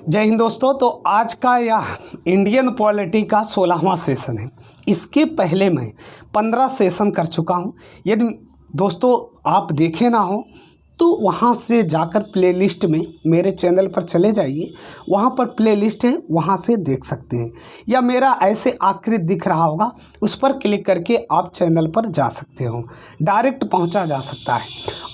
जय हिंद दोस्तों। तो आज का यह इंडियन पॉलिटी का 16वां सेशन है। इसके पहले मैं 15 सेशन कर चुका हूं। यदि दोस्तों आप देखे ना हो तो वहां से जाकर प्लेलिस्ट में मेरे चैनल पर चले जाइए, वहां पर प्लेलिस्ट है, वहां से देख सकते हैं। या मेरा ऐसे आकृति दिख रहा होगा, उस पर क्लिक करके आप चैनल पर जा सकते हो, डायरेक्ट पहुंचा जा सकता है।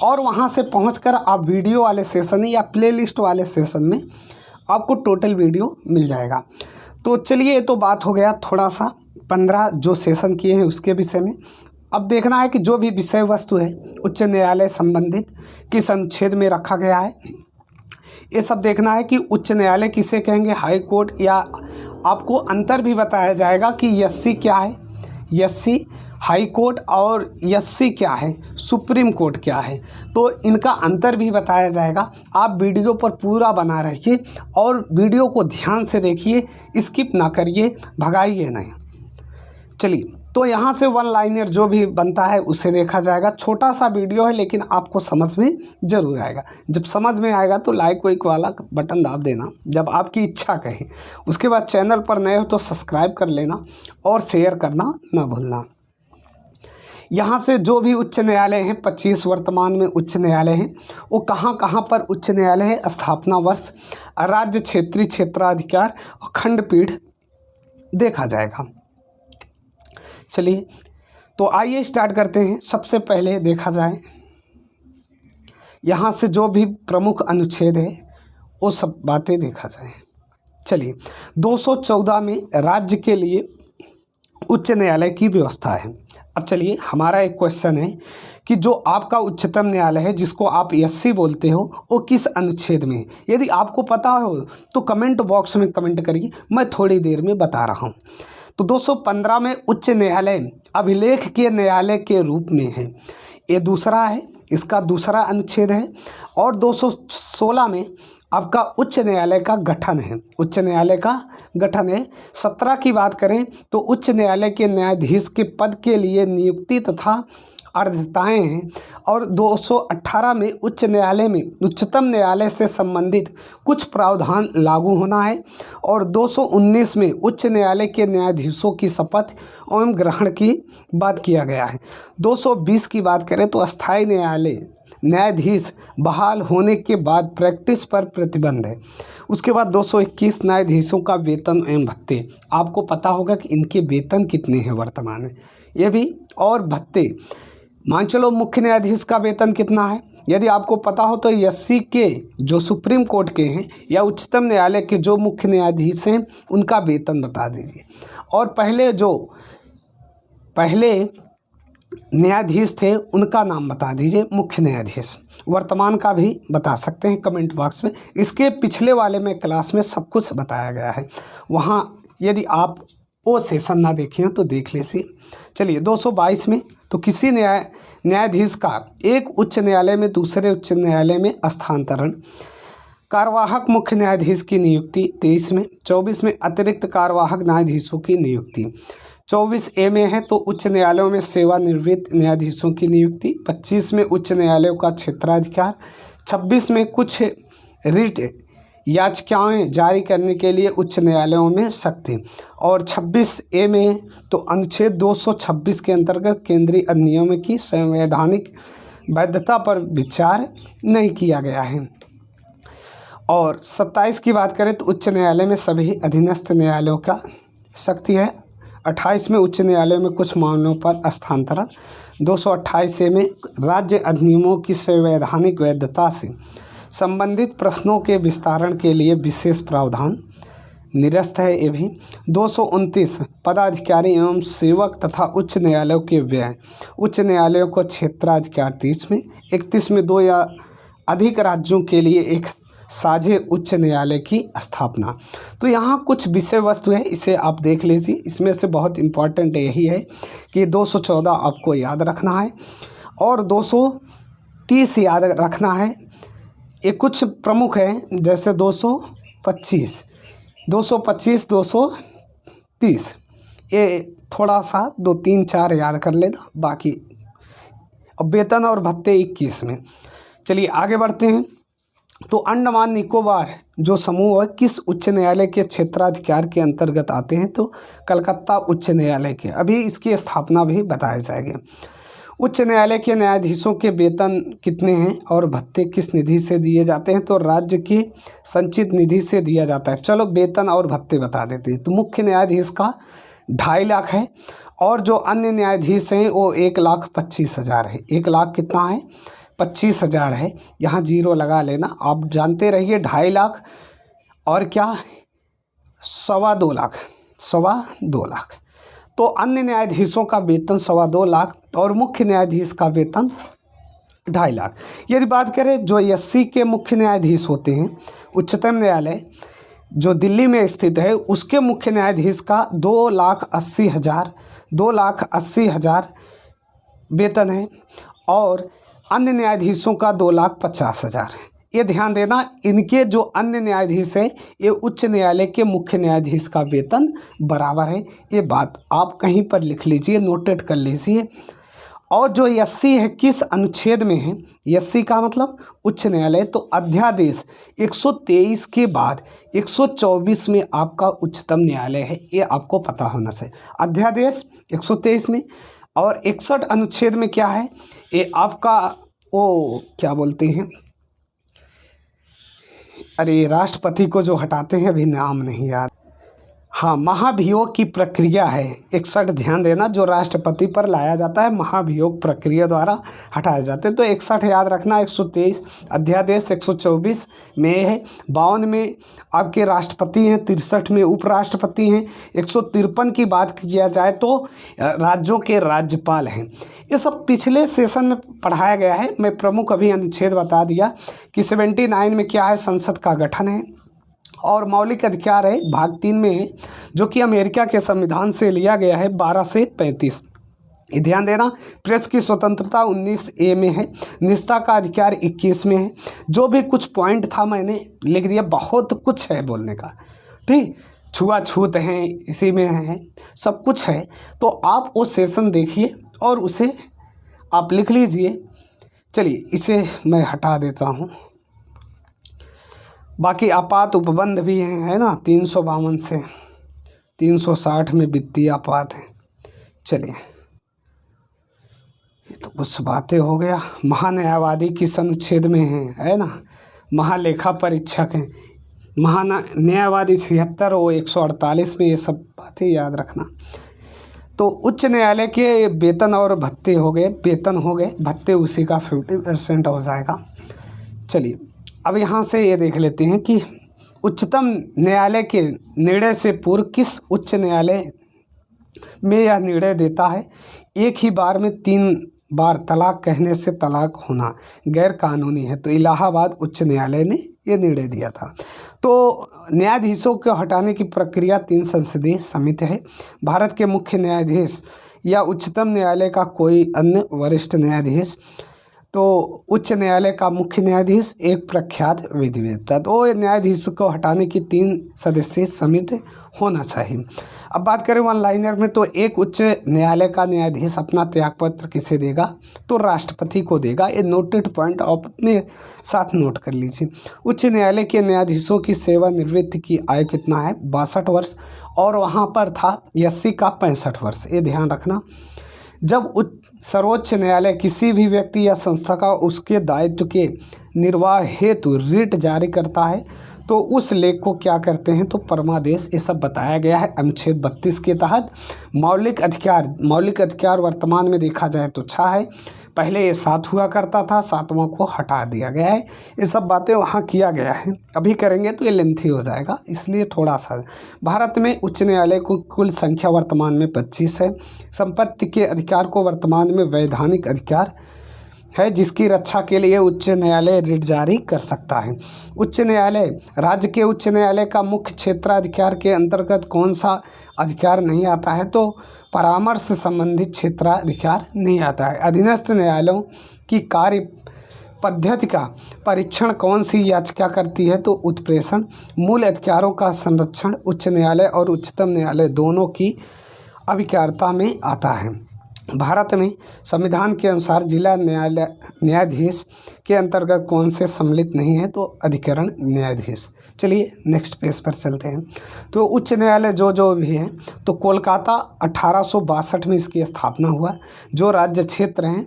और वहां से पहुंचकर आप वीडियो वाले सेशन या प्लेलिस्ट वाले सेशन में आपको टोटल वीडियो मिल जाएगा। तो चलिए, ये तो बात हो गया थोड़ा सा 15 जो सेशन किए हैं उसके विषय में। अब देखना है कि जो भी विषय वस्तु है उच्च न्यायालय संबंधित किस अनुच्छेद में रखा गया है, ये सब देखना है कि उच्च न्यायालय किसे कहेंगे, हाई कोर्ट, या आपको अंतर भी बताया जाएगा कि एससी क्या है, एससी हाई कोर्ट, और एससी क्या है, सुप्रीम कोर्ट क्या है। तो इनका अंतर भी बताया जाएगा। आप वीडियो पर पूरा बना रहिए और वीडियो को ध्यान से देखिए, स्किप ना करिए, भगाइए नहीं। चलिए, तो यहाँ से वन लाइनर जो भी बनता है उसे देखा जाएगा। छोटा सा वीडियो है लेकिन आपको समझ में ज़रूर आएगा। जब समझ में आएगा तो लाइक वाला बटन दाब देना, जब आपकी इच्छा कहे। उसके बाद चैनल पर नए हो तो सब्सक्राइब कर लेना और शेयर करना ना भूलना। यहाँ से जो भी उच्च न्यायालय हैं, 25 वर्तमान में उच्च न्यायालय हैं, वो कहाँ कहाँ पर उच्च न्यायालय है, स्थापना वर्ष, राज्य, क्षेत्रीय क्षेत्राधिकार और खंडपीठ देखा जाएगा। चलिए, तो आइए स्टार्ट करते हैं। सबसे पहले देखा जाए यहाँ से जो भी प्रमुख अनुच्छेद है वो सब बातें देखा जाए। चलिए, 214 में राज्य के लिए उच्च न्यायालय की व्यवस्था है। अब चलिए, हमारा एक क्वेश्चन है कि जो आपका उच्चतम न्यायालय है जिसको आप एससी बोलते हो, वो किस अनुच्छेद में है। यदि आपको पता हो तो कमेंट बॉक्स में कमेंट करिए, मैं थोड़ी देर में बता रहा हूँ। तो 215 में उच्च न्यायालय अभिलेख के न्यायालय के रूप में है, ये दूसरा है, इसका दूसरा अनुच्छेद है। और 216 में आपका उच्च न्यायालय का गठन है, उच्च न्यायालय का गठन है। 17 की बात करें तो उच्च न्यायालय के न्यायाधीश के पद के लिए नियुक्ति तथा अर्हताएँ हैं। और 218 में उच्च न्यायालय में उच्चतम न्यायालय से संबंधित कुछ प्रावधान लागू होना है। और 219 में उच्च न्यायालय के न्यायाधीशों की शपथ एवं ग्रहण की बात किया गया है। 220 की बात करें तो अस्थायी न्यायाधीश बहाल होने के बाद प्रैक्टिस पर प्रतिबंध है। उसके बाद 221 न्यायाधीशों का वेतन एवं भत्ते। आपको पता होगा कि इनके वेतन कितने हैं वर्तमान में, ये भी, और भत्ते। मान चलो मुख्य न्यायाधीश का वेतन कितना है, यदि आपको पता हो तो एससी के जो सुप्रीम कोर्ट के हैं या उच्चतम न्यायालय के जो मुख्य न्यायाधीश हैं उनका वेतन बता दीजिए। और पहले न्यायाधीश थे उनका नाम बता दीजिए, मुख्य न्यायाधीश। वर्तमान का भी बता सकते हैं कमेंट बॉक्स में। इसके पिछले वाले में क्लास में सब कुछ बताया गया है, वहाँ यदि आप वो सेशन ना देखे हो तो देख लीजिए। चलिए, 222 में तो किसी न्यायाधीश का एक उच्च न्यायालय में दूसरे उच्च न्यायालय में स्थानांतरण। कार्यवाहक मुख्य न्यायाधीश की नियुक्ति 23 में। 24 में अतिरिक्त कार्यवाहक न्यायाधीशों की नियुक्ति। 24A में है तो उच्च न्यायालयों में सेवानिवृत्त न्यायाधीशों की नियुक्ति। 25 में उच्च न्यायालयों का क्षेत्राधिकार। 26 में कुछ रिट याचिकाएं जारी करने के लिए उच्च न्यायालयों में शक्ति। और 26A में तो अनुच्छेद 226 के अंतर्गत केंद्रीय अधिनियमों की संवैधानिक वैधता पर विचार नहीं किया गया है। और 27 की बात करें तो उच्च न्यायालय में सभी अधीनस्थ न्यायालयों का शक्ति है। 28 में उच्च न्यायालय में कुछ मामलों पर स्थानांतरण। 228A में राज्य अधिनियमों की संवैधानिक वैधता से संबंधित प्रश्नों के विस्तारण के लिए विशेष प्रावधान निरस्त है। ये भी 229 पदाधिकारी एवं सेवक तथा उच्च न्यायालयों के व्यय। उच्च न्यायालयों को क्षेत्राधिकार 30 में। 31 में 2 या अधिक राज्यों के लिए एक साझे उच्च न्यायालय की स्थापना। तो यहाँ कुछ विषय वस्तु है, इसे आप देख लीजिए। इसमें से बहुत इम्पॉर्टेंट यही है कि 214 आपको याद रखना है और 230 याद रखना है। ये कुछ प्रमुख हैं, जैसे 225, 230, ये थोड़ा सा 2, 3, 4 याद कर लेना, बाकी। अब वेतन और भत्ते 21 में। चलिए आगे बढ़ते हैं। तो अंडमान निकोबार जो समूह है किस उच्च न्यायालय के क्षेत्राधिकार के अंतर्गत आते हैं? तो कलकत्ता उच्च न्यायालय के। अभी इसकी स्थापना भी बताया जाएगा। उच्च न्यायालय के न्यायाधीशों के वेतन कितने हैं और भत्ते किस निधि से दिए जाते हैं? तो राज्य की संचित निधि से दिया जाता है। चलो वेतन और भत्ते बता देते हैं। तो मुख्य न्यायाधीश का 2.5 लाख है और जो अन्य न्यायाधीश हैं वो 1,25,000 है। 1 लाख कितना है? 25,000 है। यहाँ 0 लगा लेना, आप जानते रहिए। 2.5 लाख और क्या 2.25 लाख, 2.25 लाख। तो अन्य न्यायाधीशों का वेतन 2.25 लाख और मुख्य न्यायाधीश का वेतन 2.5 लाख। यदि बात करें जो एससी के मुख्य न्यायाधीश होते हैं, उच्चतम न्यायालय जो दिल्ली में स्थित है उसके मुख्य न्यायाधीश का 2,80,000 वेतन है और अन्य न्यायाधीशों का 2,50,000 है। ये ध्यान देना, इनके जो अन्य न्यायाधीश है ये उच्च न्यायालय के मुख्य न्यायाधीश का वेतन बराबर है। ये बात आप कहीं पर लिख लीजिए, नोटेट कर लीजिए। और जो एससी है किस अनुच्छेद में है? एससी का मतलब उच्च न्यायालय। तो अध्यादेश 123 के बाद 124 में आपका उच्चतम न्यायालय है, ये आपको पता होना चाहिए। अध्यादेश 123 में और 61 अनुच्छेद में क्या है? ये आपका वो क्या बोलते हैं, अरे राष्ट्रपति को जो हटाते हैं, अभी नाम नहीं याद। हाँ, महाभियोग की प्रक्रिया है 61। ध्यान देना, जो राष्ट्रपति पर लाया जाता है महाभियोग प्रक्रिया द्वारा हटाए जाते हैं। तो 61 याद रखना। 123 अध्यादेश 124 में है। 52 में आपके राष्ट्रपति हैं, 63 में उपराष्ट्रपति हैं, 153 की बात किया जाए तो राज्यों के राज्यपाल हैं। ये सब पिछले सेशन में पढ़ाया गया है। मैं प्रमुख अभी अनुच्छेद बता दिया कि 79 में क्या है? संसद का गठन है और मौलिक अधिकार है भाग 3 में है, जो कि अमेरिका के संविधान से लिया गया है 12 से 35। ध्यान देना, प्रेस की स्वतंत्रता 19A में है, निजता का अधिकार 21 में है। जो भी कुछ पॉइंट था मैंने लिख दिया, बहुत कुछ है बोलने का, ठीक। छुआछूत हैं इसी में है, सब कुछ है। तो आप वो सेशन देखिए और उसे आप लिख लीजिए। चलिए इसे मैं हटा देता हूँ। बाकी आपात उपबंध भी हैं, है ना, 352 से 360 में वित्तीय आपात है। चलिए, ये तो कुछ बातें हो गया। महान्यायवादी किस अनुच्छेद में है ना। महालेखा परीक्षक हैं, महान्यायवादी 76 और 148 में। ये सब बातें याद रखना। तो उच्च न्यायालय के वेतन और भत्ते हो गए, वेतन हो गए, भत्ते उसी का 50% हो जाएगा। चलिए अब यहाँ से ये देख लेते हैं कि उच्चतम न्यायालय के निर्णय से पूर्व किस उच्च न्यायालय में यह निर्णय देता है? एक ही बार में 3 बार तलाक कहने से तलाक होना गैर कानूनी है। तो इलाहाबाद उच्च न्यायालय ने ये निर्णय दिया था। तो न्यायाधीशों को हटाने की प्रक्रिया 3 संसदीय समिति है। भारत के मुख्य न्यायाधीश या उच्चतम न्यायालय का कोई अन्य वरिष्ठ न्यायाधीश, तो उच्च न्यायालय का मुख्य न्यायाधीश, एक प्रख्यात विधिवेत्ता। तो न्यायाधीश को हटाने की 3 सदस्यीय समिति होना चाहिए। अब बात करें वन लाइनर में, तो एक उच्च न्यायालय का न्यायाधीश अपना त्यागपत्र किसे देगा? तो राष्ट्रपति को देगा। ये नोटेड पॉइंट आप अपने साथ नोट कर लीजिए। उच्च न्यायालय के न्यायाधीशों की सेवानिवृत्ति की आयु कितना है? 62 वर्ष और वहाँ पर था एससी का 65 वर्ष। ये ध्यान रखना। जब सर्वोच्च न्यायालय किसी भी व्यक्ति या संस्था का उसके दायित्व के निर्वाह हेतु रिट जारी करता है तो उस लेख को क्या करते हैं? तो परमादेश। ये सब बताया गया है अनुच्छेद 32 के तहत। मौलिक अधिकार वर्तमान में देखा जाए तो 6 है। पहले ये 7 हुआ करता था, 7वां को हटा दिया गया है। ये सब बातें वहाँ किया गया है। अभी करेंगे तो ये लेंथी हो जाएगा, इसलिए थोड़ा सा। भारत में उच्च न्यायालय को कुल संख्या वर्तमान में 25 है। संपत्ति के अधिकार को वर्तमान में वैधानिक अधिकार है, जिसकी रक्षा के लिए उच्च न्यायालय रिट जारी कर सकता है। उच्च न्यायालय, राज्य के उच्च न्यायालय का मुख्य क्षेत्राधिकार के अंतर्गत कौन सा अधिकार नहीं आता है? तो परामर्श से संबंधित क्षेत्राधिकार नहीं आता है। अधीनस्थ न्यायालयों की कार्य पद्धति का परीक्षण कौन सी याचिका करती है? तो उत्प्रेषण। मूल अधिकारों का संरक्षण उच्च न्यायालय और उच्चतम न्यायालय दोनों की अभिकारिता में आता है। भारत में संविधान के अनुसार जिला न्यायाधीश के अंतर्गत कौन से सम्मिलित नहीं है? तो अधिकरण न्यायाधीश। चलिए नेक्स्ट पेज पर चलते हैं। तो उच्च न्यायालय जो भी है, तो कोलकाता 1862 में इसकी स्थापना हुआ। जो राज्य क्षेत्र हैं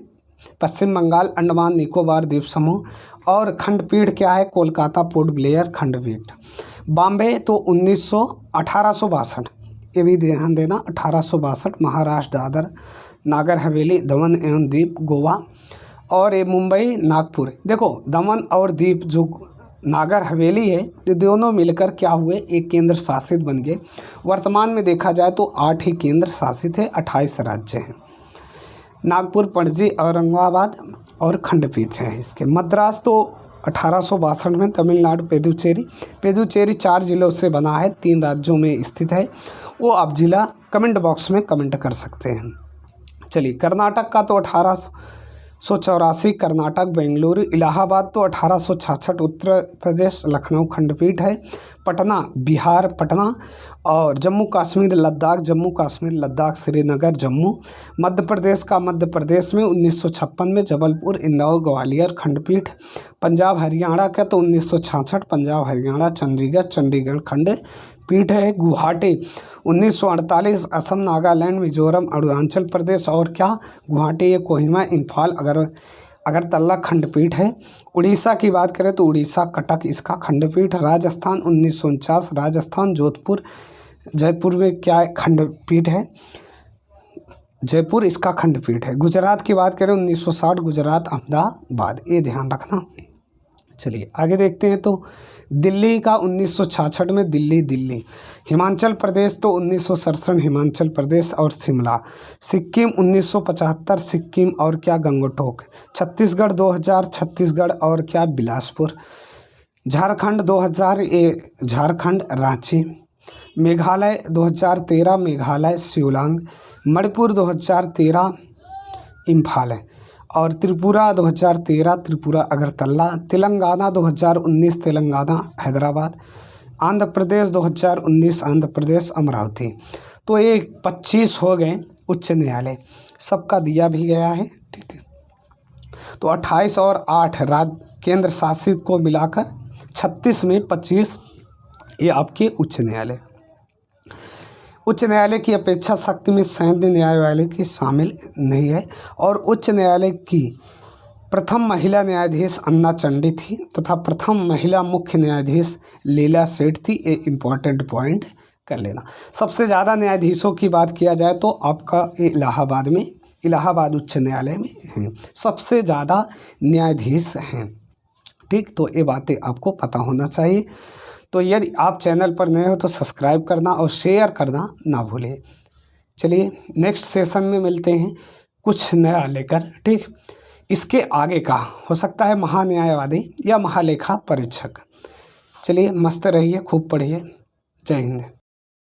पश्चिम बंगाल, अंडमान निकोबार द्वीप समूह, और खंडपीठ क्या है? कोलकाता पोर्ट ब्लेयर खंडपीठ। बॉम्बे तो 1862, ये भी ध्यान देना, 1862। महाराष्ट्र दादर नागर हवेली दमन एवं दीप गोवा, और ये मुंबई नागपुर। देखो दमन और दीप जो नागर हवेली है, ये दोनों मिलकर क्या हुए? एक केंद्र शासित बन गए। वर्तमान में देखा जाए तो 8 ही केंद्र शासित है, 28 राज्य हैं। नागपुर, पणजी, औरंगाबाद और खंडपीठ है इसके। मद्रास तो 1862 में, तमिलनाडु पेदुचेरी 4 जिलों से बना है, 3 राज्यों में स्थित है। वो आप जिला कमेंट बॉक्स में कमेंट कर सकते हैं। चलिए कर्नाटक का तो 1884 कर्नाटक बेंगलुरु। इलाहाबाद तो 1866 उत्तर प्रदेश लखनऊ खंडपीठ है। पटना बिहार पटना, और जम्मू कश्मीर लद्दाख श्रीनगर जम्मू। मध्य प्रदेश का मध्य प्रदेश में 1956 में जबलपुर इंदौर ग्वालियर खंडपीठ। पंजाब हरियाणा का तो 1966 पंजाब हरियाणा चंडीगढ़ खंडपीठ है। गुवाहाटी 1948 असम नागालैंड मिजोरम अरुणाचल प्रदेश, और क्या गुवाहाटी, कोहिमा इम्फाल अगरतला खंडपीठ है। उड़ीसा की बात करें तो उड़ीसा कटक इसका खंडपीठ। राजस्थान 1949 राजस्थान जयपुर में क्या खंडपीठ है? जयपुर इसका खंडपीठ है। गुजरात की बात करें 1960 गुजरात अहमदाबाद, ये ध्यान रखना। चलिए आगे देखते हैं। तो दिल्ली का 1966 में दिल्ली। हिमाचल प्रदेश तो 1967 हिमाचल प्रदेश और शिमला। सिक्किम 1975 सिक्किम और क्या गंगटोक। छत्तीसगढ़ 2000 छत्तीसगढ़ और क्या बिलासपुर। झारखंड 2000 झारखंड रांची। मेघालय 2013 मेघालय शिलांग। मणिपुर 2013 इम्फाल है, और त्रिपुरा 2013 त्रिपुरा अगरतला। तेलंगाना 2019 तेलंगाना हैदराबाद। आंध्र प्रदेश 2019 आंध्र प्रदेश अमरावती। तो ये 25 हो गए उच्च न्यायालय, सबका दिया भी गया है। ठीक है, तो 28 और 8 राज्य केंद्र शासित को मिलाकर 36 में 25 ये आपके उच्च न्यायालय। उच्च न्यायालय की अपेक्षा शक्ति में संयुक्त न्यायालय की शामिल नहीं है, और उच्च न्यायालय की प्रथम महिला न्यायाधीश अन्ना चंडी थी तथा प्रथम महिला मुख्य न्यायाधीश लीला सेठ थी। ये इम्पॉर्टेंट पॉइंट कर लेना। सबसे ज़्यादा न्यायाधीशों की बात किया जाए तो आपका इलाहाबाद उच्च न्यायालय में हैं, सबसे ज़्यादा न्यायाधीश हैं। ठीक, तो ये बातें आपको पता होना चाहिए। तो यदि आप चैनल पर नए हो तो सब्सक्राइब करना और शेयर करना ना भूलें। चलिए नेक्स्ट सेशन में मिलते हैं कुछ नया लेकर। ठीक, इसके आगे का हो सकता है महान्यायवादी या महालेखा परीक्षक। चलिए मस्त रहिए, खूब पढ़िए। जय हिंद।